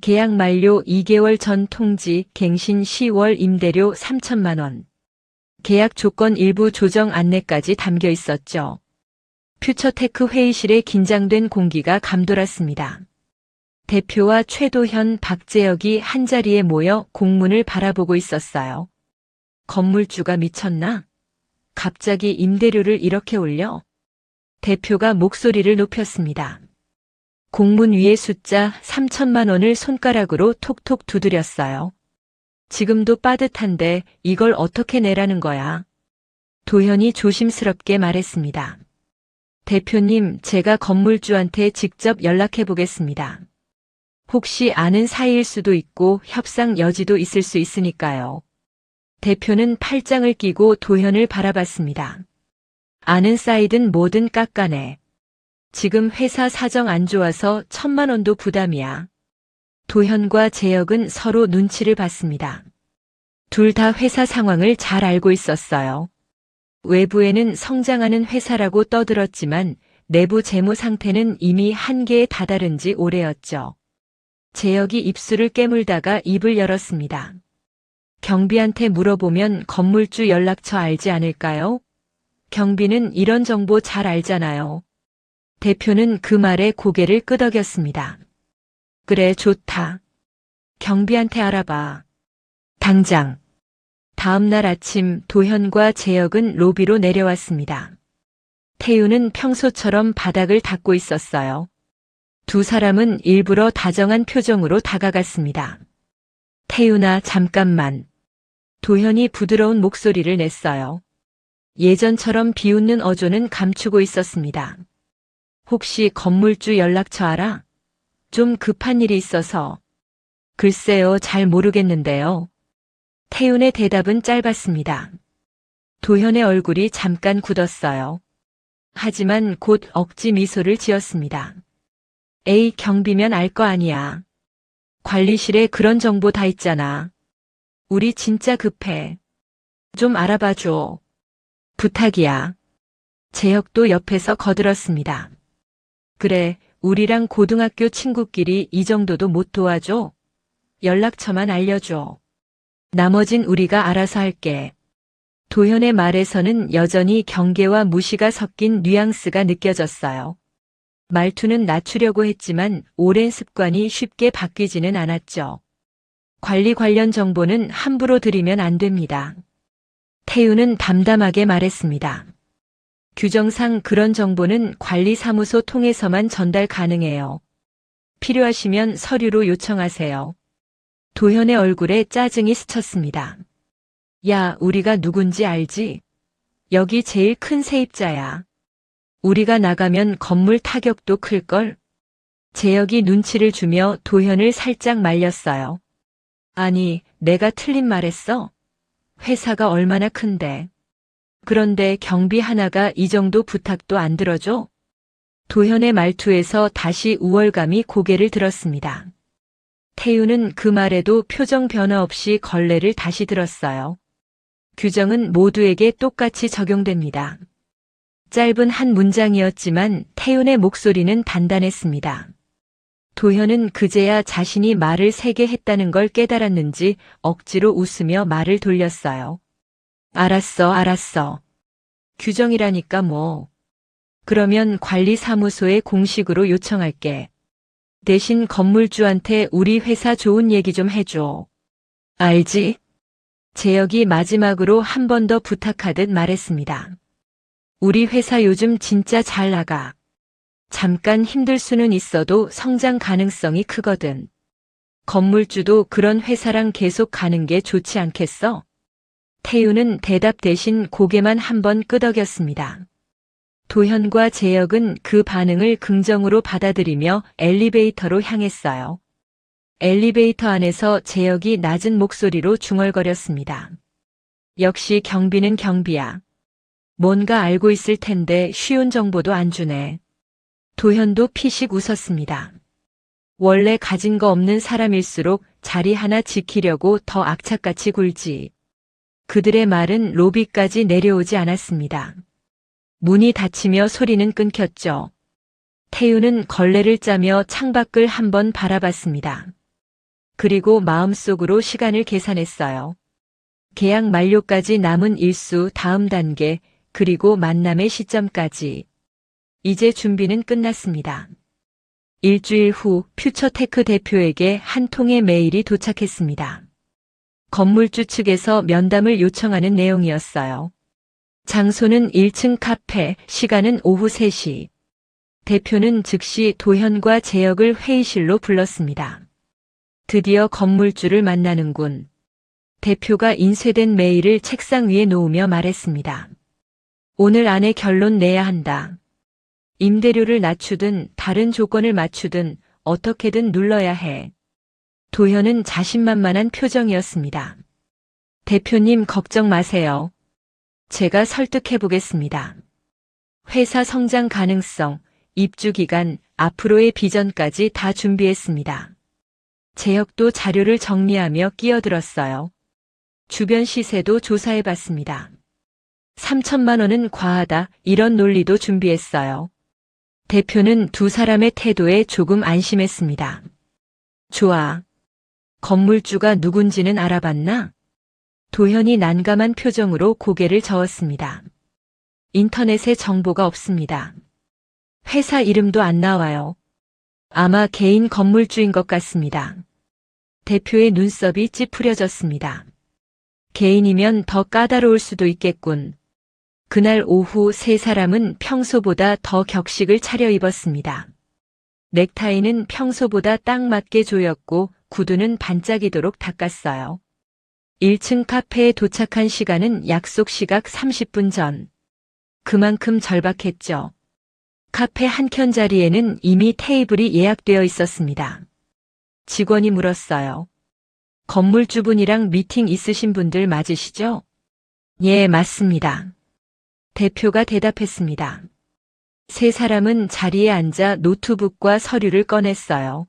계약 만료 2개월 전 통지, 갱신 10월 임대료 3천만 원. 계약 조건 일부 조정 안내까지 담겨 있었죠. 퓨처테크 회의실에 긴장된 공기가 감돌았습니다. 대표와 최도현, 박재혁이 한자리에 모여 공문을 바라보고 있었어요. 건물주가 미쳤나? 갑자기 임대료를 이렇게 올려? 대표가 목소리를 높였습니다. 공문 위에 숫자 3천만 원을 손가락으로 톡톡 두드렸어요. 지금도 빠듯한데 이걸 어떻게 내라는 거야? 도현이 조심스럽게 말했습니다. 대표님, 제가 건물주한테 직접 연락해 보겠습니다. 혹시 아는 사이일 수도 있고 협상 여지도 있을 수 있으니까요. 대표는 팔짱을 끼고 도현을 바라봤습니다. 아는 사이든 뭐든 깎아내. 지금 회사 사정 안 좋아서 1,000만 원도 부담이야. 도현과 재혁은 서로 눈치를 봤습니다. 둘 다 회사 상황을 잘 알고 있었어요. 외부에는 성장하는 회사라고 떠들었지만 내부 재무 상태는 이미 한계에 다다른 지 오래였죠. 재혁이 입술을 깨물다가 입을 열었습니다. 경비한테 물어보면 건물주 연락처 알지 않을까요? 경비는 이런 정보 잘 알잖아요. 대표는 그 말에 고개를 끄덕였습니다. 그래, 좋다. 경비한테 알아봐. 당장. 다음 날 아침 도현과 재혁은 로비로 내려왔습니다. 태윤은 평소처럼 바닥을 닦고 있었어요. 두 사람은 일부러 다정한 표정으로 다가갔습니다. 태윤아, 잠깐만. 도현이 부드러운 목소리를 냈어요. 예전처럼 비웃는 어조는 감추고 있었습니다. 혹시 건물주 연락처 알아? 좀 급한 일이 있어서. 글쎄요, 잘 모르겠는데요. 태윤의 대답은 짧았습니다. 도현의 얼굴이 잠깐 굳었어요. 하지만 곧 억지 미소를 지었습니다. 에이, 경비면 알 거 아니야. 관리실에 그런 정보 다 있잖아. 우리 진짜 급해. 좀 알아봐줘. 부탁이야. 재혁도 옆에서 거들었습니다. 그래, 우리랑 고등학교 친구끼리 이 정도도 못 도와줘? 연락처만 알려줘. 나머진 우리가 알아서 할게. 도현의 말에서는 여전히 경계와 무시가 섞인 뉘앙스가 느껴졌어요. 말투는 낮추려고 했지만 오랜 습관이 쉽게 바뀌지는 않았죠. 관리 관련 정보는 함부로 드리면 안 됩니다. 태우는 담담하게 말했습니다. 규정상 그런 정보는 관리사무소 통해서만 전달 가능해요. 필요하시면 서류로 요청하세요. 도현의 얼굴에 짜증이 스쳤습니다. 야, 우리가 누군지 알지? 여기 제일 큰 세입자야. 우리가 나가면 건물 타격도 클걸? 재혁이 눈치를 주며 도현을 살짝 말렸어요. 아니, 내가 틀린 말했어? 회사가 얼마나 큰데. 그런데 경비 하나가 이 정도 부탁도 안 들어줘? 도현의 말투에서 다시 우월감이 고개를 들었습니다. 태우는 그 말에도 표정 변화 없이 걸레를 다시 들었어요. 규정은 모두에게 똑같이 적용됩니다. 짧은 한 문장이었지만 태윤의 목소리는 단단했습니다. 도현은 그제야 자신이 말을 세게 했다는 걸 깨달았는지 억지로 웃으며 말을 돌렸어요. 알았어. 규정이라니까 뭐. 그러면 관리사무소에 공식으로 요청할게. 대신 건물주한테 우리 회사 좋은 얘기 좀 해줘. 알지? 재혁이 마지막으로 한 번 더 부탁하듯 말했습니다. 우리 회사 요즘 진짜 잘 나가. 잠깐 힘들 수는 있어도 성장 가능성이 크거든. 건물주도 그런 회사랑 계속 가는 게 좋지 않겠어? 태윤은 대답 대신 고개만 한번 끄덕였습니다. 도현과 재혁은 그 반응을 긍정으로 받아들이며 엘리베이터로 향했어요. 엘리베이터 안에서 재혁이 낮은 목소리로 중얼거렸습니다. 역시 경비는 경비야. 뭔가 알고 있을 텐데 쉬운 정보도 안 주네. 도현도 피식 웃었습니다. 원래 가진 거 없는 사람일수록 자리 하나 지키려고 더 악착같이 굴지. 그들의 말은 로비까지 내려오지 않았습니다. 문이 닫히며 소리는 끊겼죠. 태윤은 걸레를 짜며 창밖을 한번 바라봤습니다. 그리고 마음속으로 시간을 계산했어요. 계약 만료까지 남은 일수 다음 단계, 그리고 만남의 시점까지. 이제 준비는 끝났습니다. 일주일 후 퓨처테크 대표에게 한 통의 메일이 도착했습니다. 건물주 측에서 면담을 요청하는 내용이었어요. 장소는 1층 카페, 시간은 오후 3시. 대표는 즉시 도현과 재혁을 회의실로 불렀습니다. 드디어 건물주를 만나는군. 대표가 인쇄된 메일을 책상 위에 놓으며 말했습니다. 오늘 안에 결론 내야 한다. 임대료를 낮추든 다른 조건을 맞추든 어떻게든 눌러야 해. 도현은 자신만만한 표정이었습니다. 대표님 걱정 마세요. 제가 설득해 보겠습니다. 회사 성장 가능성, 입주 기간, 앞으로의 비전까지 다 준비했습니다. 재혁도 자료를 정리하며 끼어들었어요. 주변 시세도 조사해 봤습니다. 3천만 원은 과하다, 이런 논리도 준비했어요. 대표는 두 사람의 태도에 조금 안심했습니다. 좋아. 건물주가 누군지는 알아봤나? 도현이 난감한 표정으로 고개를 저었습니다. 인터넷에 정보가 없습니다. 회사 이름도 안 나와요. 아마 개인 건물주인 것 같습니다. 대표의 눈썹이 찌푸려졌습니다. 개인이면 더 까다로울 수도 있겠군. 그날 오후 세 사람은 평소보다 더 격식을 차려입었습니다. 넥타이는 평소보다 딱 맞게 조였고 구두는 반짝이도록 닦았어요. 1층 카페에 도착한 시간은 약속 시각 30분 전. 그만큼 절박했죠. 카페 한켠 자리에는 이미 테이블이 예약되어 있었습니다. 직원이 물었어요. 건물주분이랑 미팅 있으신 분들 맞으시죠? 예, 맞습니다. 대표가 대답했습니다. 세 사람은 자리에 앉아 노트북과 서류를 꺼냈어요.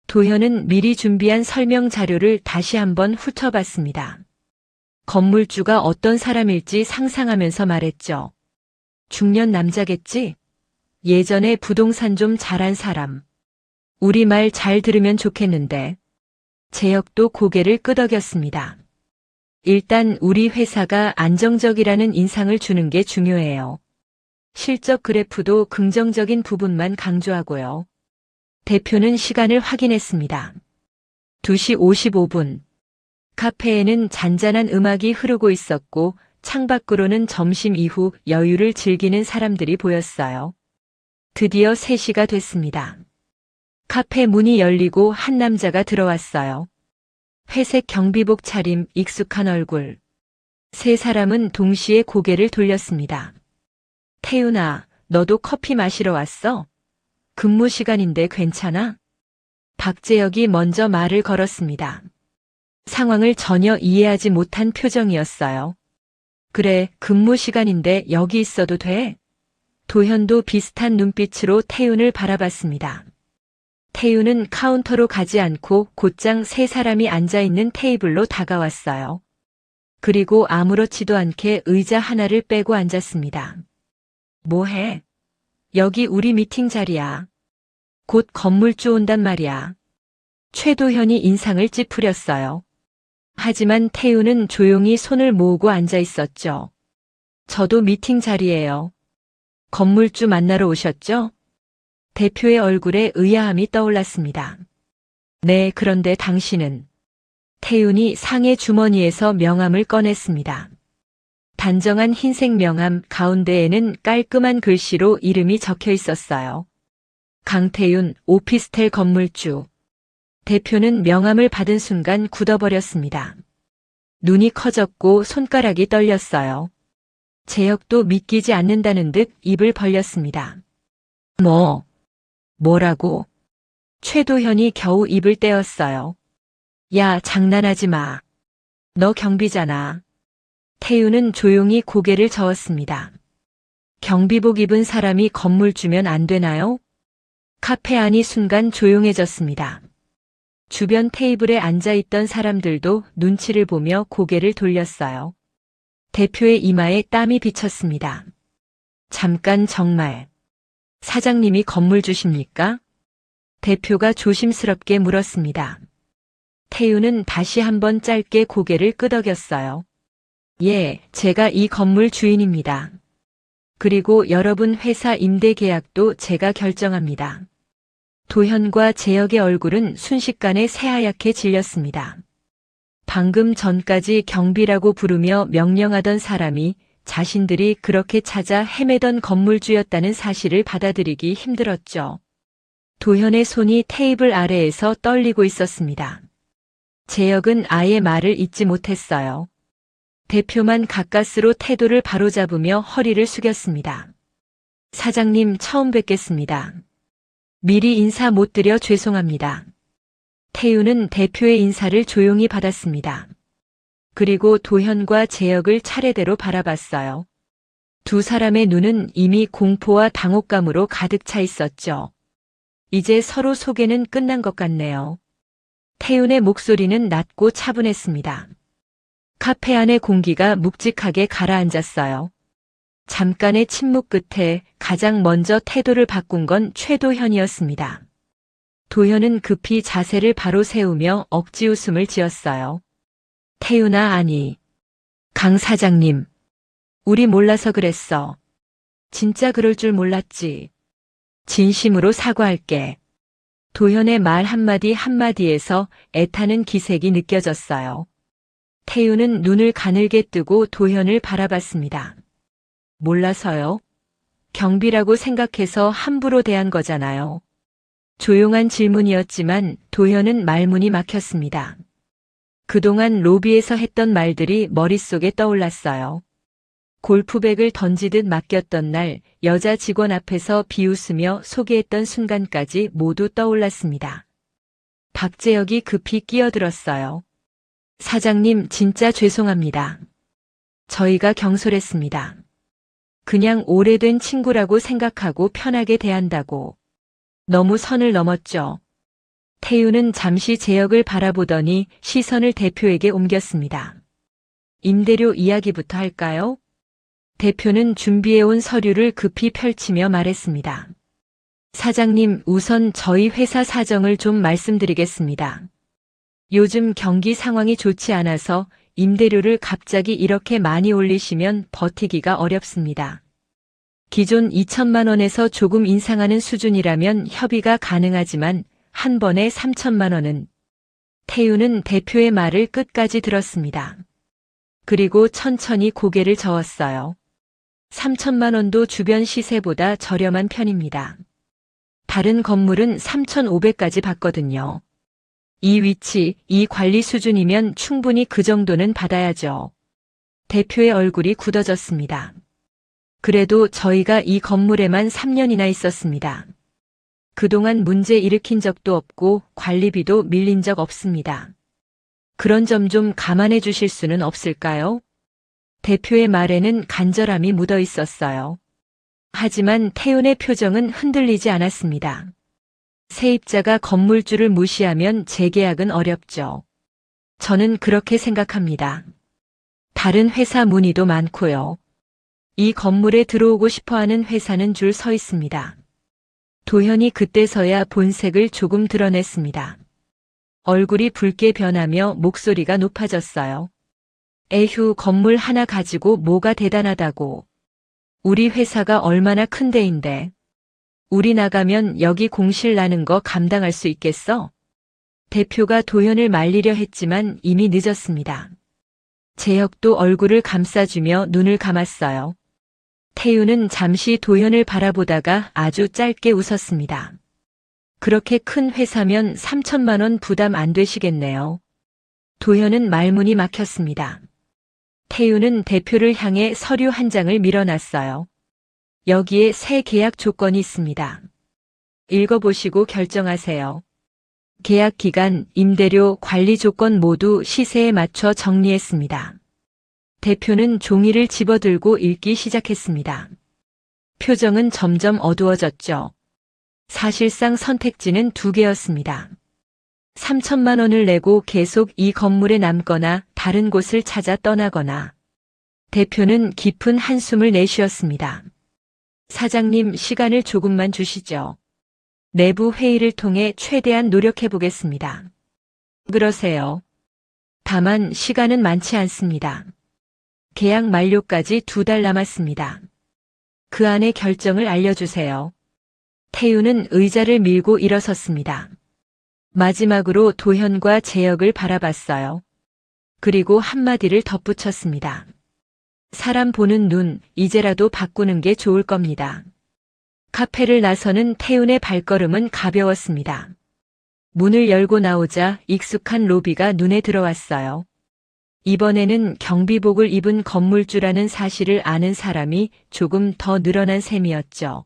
도현은 미리 준비한 설명 자료를 다시 한번 훑어봤습니다. 건물주가 어떤 사람일지 상상하면서 말했죠. 중년 남자겠지? 예전에 부동산 좀 잘한 사람. 우리 말 잘 들으면 좋겠는데. 재혁도 고개를 끄덕였습니다. 일단 우리 회사가 안정적이라는 인상을 주는 게 중요해요. 실적 그래프도 긍정적인 부분만 강조하고요. 대표는 시간을 확인했습니다. 2시 55분. 카페에는 잔잔한 음악이 흐르고 있었고 창밖으로는 점심 이후 여유를 즐기는 사람들이 보였어요. 드디어 3시가 됐습니다. 카페 문이 열리고 한 남자가 들어왔어요. 회색 경비복 차림, 익숙한 얼굴. 3사람은 동시에 고개를 돌렸습니다. 태윤아, 너도 커피 마시러 왔어? 근무 시간인데 괜찮아? 박재혁이 먼저 말을 걸었습니다. 상황을 전혀 이해하지 못한 표정이었어요. 그래, 근무 시간인데 여기 있어도 돼? 도현도 비슷한 눈빛으로 태윤을 바라봤습니다. 태윤은 카운터로 가지 않고 곧장 3사람이 앉아있는 테이블로 다가왔어요. 그리고 아무렇지도 않게 의자 하나를 빼고 앉았습니다. 뭐해? 여기 우리 미팅 자리야. 곧 건물주 온단 말이야. 최도현이 인상을 찌푸렸어요. 하지만 태윤은 조용히 손을 모으고 앉아 있었죠. 저도 미팅 자리예요. 건물주 만나러 오셨죠? 대표의 얼굴에 의아함이 떠올랐습니다. 네, 그런데 당신은? 태윤이 상의 주머니에서 명함을 꺼냈습니다. 단정한 흰색 명함 가운데에는 깔끔한 글씨로 이름이 적혀 있었어요. 강태윤, 오피스텔 건물주. 대표는 명함을 받은 순간 굳어버렸습니다. 눈이 커졌고 손가락이 떨렸어요. 재혁도 믿기지 않는다는 듯 입을 벌렸습니다. 뭐라고? 최도현이 겨우 입을 떼었어요. 야, 장난하지 마. 너 경비잖아. 태윤은 조용히 고개를 저었습니다. 경비복 입은 사람이 건물주면 안 되나요? 카페 안이 순간 조용해졌습니다. 주변 테이블에 앉아있던 사람들도 눈치를 보며 고개를 돌렸어요. 대표의 이마에 땀이 비쳤습니다. 잠깐 정말. 사장님이 건물주십니까? 대표가 조심스럽게 물었습니다. 태윤은 다시 한번 짧게 고개를 끄덕였어요. 예, 제가 이 건물 주인입니다. 그리고 여러분 회사 임대 계약도 제가 결정합니다. 도현과 재혁의 얼굴은 순식간에 새하얗게 질렸습니다. 방금 전까지 경비라고 부르며 명령하던 사람이 자신들이 그렇게 찾아 헤매던 건물주였다는 사실을 받아들이기 힘들었죠. 도현의 손이 테이블 아래에서 떨리고 있었습니다. 재혁은 아예 말을 잇지 못했어요. 대표만 가까스로 태도를 바로잡으며 허리를 숙였습니다. 사장님 처음 뵙겠습니다. 미리 인사 못 드려 죄송합니다. 태윤은 대표의 인사를 조용히 받았습니다. 그리고 도현과 재혁을 차례대로 바라봤어요. 두 사람의 눈은 이미 공포와 당혹감으로 가득 차 있었죠. 이제 서로 소개는 끝난 것 같네요. 태윤의 목소리는 낮고 차분했습니다. 카페 안의 공기가 묵직하게 가라앉았어요. 잠깐의 침묵 끝에 가장 먼저 태도를 바꾼 건 최도현이었습니다. 도현은 급히 자세를 바로 세우며 억지 웃음을 지었어요. 태윤아, 아니. 강 사장님. 우리 몰라서 그랬어. 진짜 그럴 줄 몰랐지. 진심으로 사과할게. 도현의 말 한마디 한마디에서 애타는 기색이 느껴졌어요. 태윤은 눈을 가늘게 뜨고 도현을 바라봤습니다. 몰라서요? 경비라고 생각해서 함부로 대한 거잖아요. 조용한 질문이었지만 도현은 말문이 막혔습니다. 그동안 로비에서 했던 말들이 머릿속에 떠올랐어요. 골프백을 던지듯 맡겼던 날 여자 직원 앞에서 비웃으며 소개했던 순간까지 모두 떠올랐습니다. 박재혁이 급히 끼어들었어요. 사장님 진짜 죄송합니다. 저희가 경솔했습니다. 그냥 오래된 친구라고 생각하고 편하게 대한다고. 너무 선을 넘었죠. 태윤은 잠시 재혁을 바라보더니 시선을 대표에게 옮겼습니다. 임대료 이야기부터 할까요? 대표는 준비해온 서류를 급히 펼치며 말했습니다. 사장님, 우선 저희 회사 사정을 좀 말씀드리겠습니다. 요즘 경기 상황이 좋지 않아서 임대료를 갑자기 이렇게 많이 올리시면 버티기가 어렵습니다. 기존 2천만 원에서 조금 인상하는 수준이라면 협의가 가능하지만 한 번에 3천만 원은. 태윤은 대표의 말을 끝까지 들었습니다. 그리고 천천히 고개를 저었어요. 3천만 원도 주변 시세보다 저렴한 편입니다. 다른 건물은 3,500까지 받거든요. 이 위치, 이 관리 수준이면 충분히 그 정도는 받아야죠. 대표의 얼굴이 굳어졌습니다. 그래도 저희가 이 건물에만 3년이나 있었습니다. 그동안 문제 일으킨 적도 없고 관리비도 밀린 적 없습니다. 그런 점 좀 감안해 주실 수는 없을까요? 대표의 말에는 간절함이 묻어 있었어요. 하지만 태윤의 표정은 흔들리지 않았습니다. 세입자가 건물주를 무시하면 재계약은 어렵죠. 저는 그렇게 생각합니다. 다른 회사 문의도 많고요. 이 건물에 들어오고 싶어하는 회사는 줄 서 있습니다. 도현이 그때서야 본색을 조금 드러냈습니다. 얼굴이 붉게 변하며 목소리가 높아졌어요. 에휴, 건물 하나 가지고 뭐가 대단하다고. 우리 회사가 얼마나 큰 데인데. 우리 나가면 여기 공실 나는 거 감당할 수 있겠어? 대표가 도현을 말리려 했지만 이미 늦었습니다. 재혁도 얼굴을 감싸주며 눈을 감았어요. 태윤은 잠시 도현을 바라보다가 아주 짧게 웃었습니다. 그렇게 큰 회사면 3천만 원 부담 안 되시겠네요. 도현은 말문이 막혔습니다. 태윤은 대표를 향해 서류 한 장을 밀어놨어요. 여기에 새 계약 조건이 있습니다. 읽어보시고 결정하세요. 계약 기간, 임대료, 관리 조건 모두 시세에 맞춰 정리했습니다. 대표는 종이를 집어들고 읽기 시작했습니다. 표정은 점점 어두워졌죠. 사실상 선택지는 두 개였습니다. 3천만 원을 내고 계속 이 건물에 남거나 다른 곳을 찾아 떠나거나. 대표는 깊은 한숨을 내쉬었습니다. 사장님, 시간을 조금만 주시죠. 내부 회의를 통해 최대한 노력해 보겠습니다. 그러세요. 다만 시간은 많지 않습니다. 계약 만료까지 2달 남았습니다. 그 안에 결정을 알려주세요. 태윤은 의자를 밀고 일어섰습니다. 마지막으로 도현과 재혁을 바라봤어요. 그리고 한마디를 덧붙였습니다. 사람 보는 눈, 이제라도 바꾸는 게 좋을 겁니다. 카페를 나서는 태윤의 발걸음은 가벼웠습니다. 문을 열고 나오자 익숙한 로비가 눈에 들어왔어요. 이번에는 경비복을 입은 건물주라는 사실을 아는 사람이 조금 더 늘어난 셈이었죠.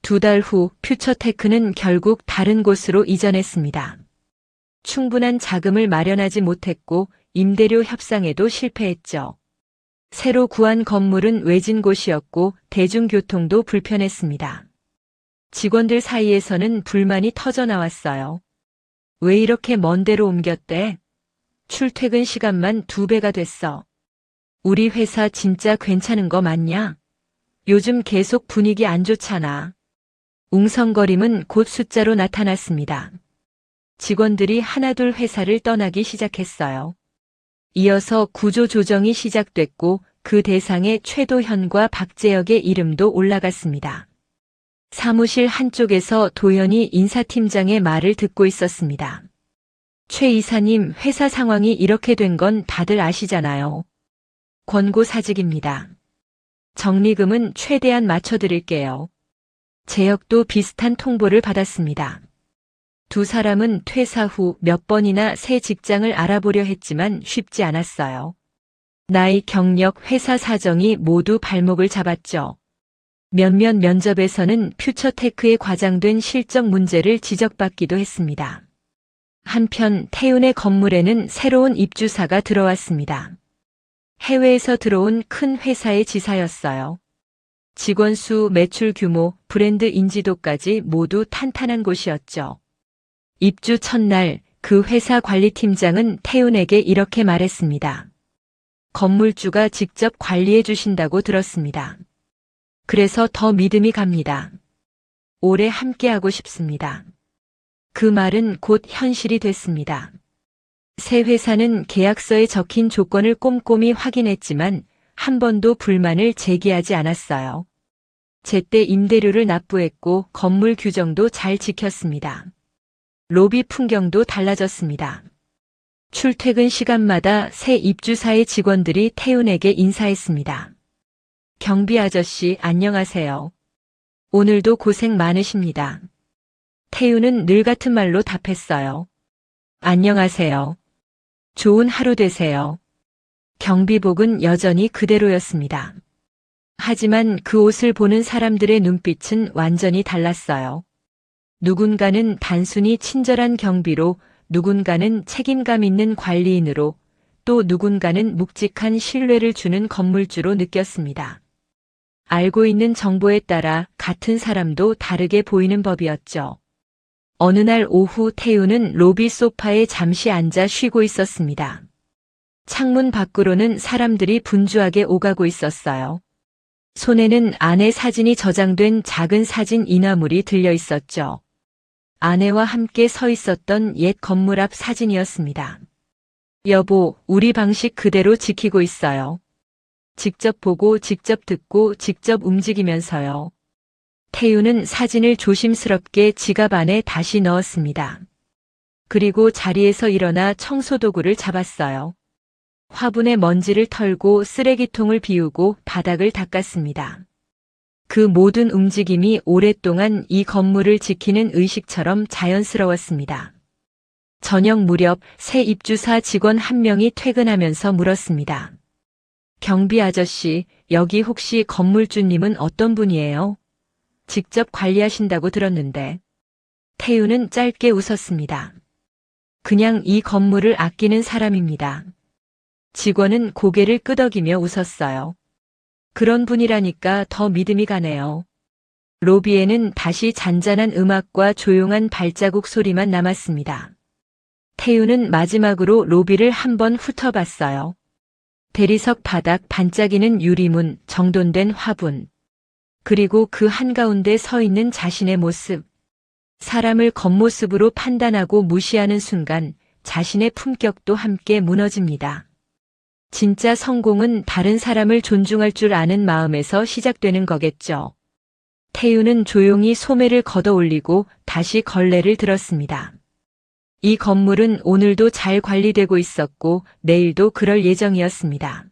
2달 후 퓨처테크는 결국 다른 곳으로 이전했습니다. 충분한 자금을 마련하지 못했고 임대료 협상에도 실패했죠. 새로 구한 건물은 외진 곳이었고 대중교통도 불편했습니다. 직원들 사이에서는 불만이 터져 나왔어요. 왜 이렇게 먼 데로 옮겼대? 출퇴근 시간만 2배가 됐어. 우리 회사 진짜 괜찮은 거 맞냐? 요즘 계속 분위기 안 좋잖아. 웅성거림은 곧 숫자로 나타났습니다. 직원들이 하나둘 회사를 떠나기 시작했어요. 이어서 구조조정이 시작됐고 그 대상에 최도현과 박재혁의 이름도 올라갔습니다. 사무실 한쪽에서 도현이 인사팀장의 말을 듣고 있었습니다. 최 이사님, 회사 상황이 이렇게 된 건 다들 아시잖아요. 권고사직입니다. 적리금은 최대한 맞춰드릴게요. 재혁도 비슷한 통보를 받았습니다. 두 사람은 퇴사 후 몇 번이나 새 직장을 알아보려 했지만 쉽지 않았어요. 나이, 경력, 회사 사정이 모두 발목을 잡았죠. 몇몇 면접에서는 퓨처테크에 과장된 실적 문제를 지적받기도 했습니다. 한편 태윤의 건물에는 새로운 입주사가 들어왔습니다. 해외에서 들어온 큰 회사의 지사였어요. 직원 수, 매출 규모, 브랜드 인지도까지 모두 탄탄한 곳이었죠. 입주 첫날 그 회사 관리팀장은 태윤에게 이렇게 말했습니다. 건물주가 직접 관리해 주신다고 들었습니다. 그래서 더 믿음이 갑니다. 오래 함께하고 싶습니다. 그 말은 곧 현실이 됐습니다. 새 회사는 계약서에 적힌 조건을 꼼꼼히 확인했지만 한 번도 불만을 제기하지 않았어요. 제때 임대료를 납부했고 건물 규정도 잘 지켰습니다. 로비 풍경도 달라졌습니다. 출퇴근 시간마다 새 입주사의 직원들이 태윤에게 인사했습니다. 경비 아저씨, 안녕하세요. 오늘도 고생 많으십니다. 태윤은 늘 같은 말로 답했어요. 안녕하세요. 좋은 하루 되세요. 경비복은 여전히 그대로였습니다. 하지만 그 옷을 보는 사람들의 눈빛은 완전히 달랐어요. 누군가는 단순히 친절한 경비로, 누군가는 책임감 있는 관리인으로, 또 누군가는 묵직한 신뢰를 주는 건물주로 느꼈습니다. 알고 있는 정보에 따라 같은 사람도 다르게 보이는 법이었죠. 어느 날 오후 태윤은 로비 소파에 잠시 앉아 쉬고 있었습니다. 창문 밖으로는 사람들이 분주하게 오가고 있었어요. 손에는 아내 사진이 저장된 작은 사진 인화물이 들려 있었죠. 아내와 함께 서 있었던 옛 건물 앞 사진이었습니다. 여보, 우리 방식 그대로 지키고 있어요. 직접 보고, 직접 듣고, 직접 움직이면서요. 태윤은 사진을 조심스럽게 지갑 안에 다시 넣었습니다. 그리고 자리에서 일어나 청소도구를 잡았어요. 화분에 먼지를 털고 쓰레기통을 비우고 바닥을 닦았습니다. 그 모든 움직임이 오랫동안 이 건물을 지키는 의식처럼 자연스러웠습니다. 저녁 무렵 새 입주사 직원 한 명이 퇴근하면서 물었습니다. 경비 아저씨, 여기 혹시 건물주님은 어떤 분이에요? 직접 관리하신다고 들었는데. 태윤은 짧게 웃었습니다. 그냥 이 건물을 아끼는 사람입니다. 직원은 고개를 끄덕이며 웃었어요. 그런 분이라니까 더 믿음이 가네요. 로비에는 다시 잔잔한 음악과 조용한 발자국 소리만 남았습니다. 태윤은 마지막으로 로비를 한번 훑어봤어요. 대리석 바닥, 반짝이는 유리문, 정돈된 화분. 그리고 그 한가운데 서 있는 자신의 모습. 사람을 겉모습으로 판단하고 무시하는 순간 자신의 품격도 함께 무너집니다. 진짜 성공은 다른 사람을 존중할 줄 아는 마음에서 시작되는 거겠죠. 태윤은 조용히 소매를 걷어 올리고 다시 걸레를 들었습니다. 이 건물은 오늘도 잘 관리되고 있었고 내일도 그럴 예정이었습니다.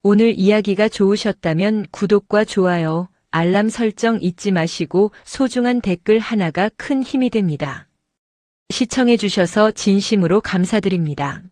오늘 이야기가 좋으셨다면 구독과 좋아요, 알람 설정 잊지 마시고 소중한 댓글 하나가 큰 힘이 됩니다. 시청해 주셔서 진심으로 감사드립니다.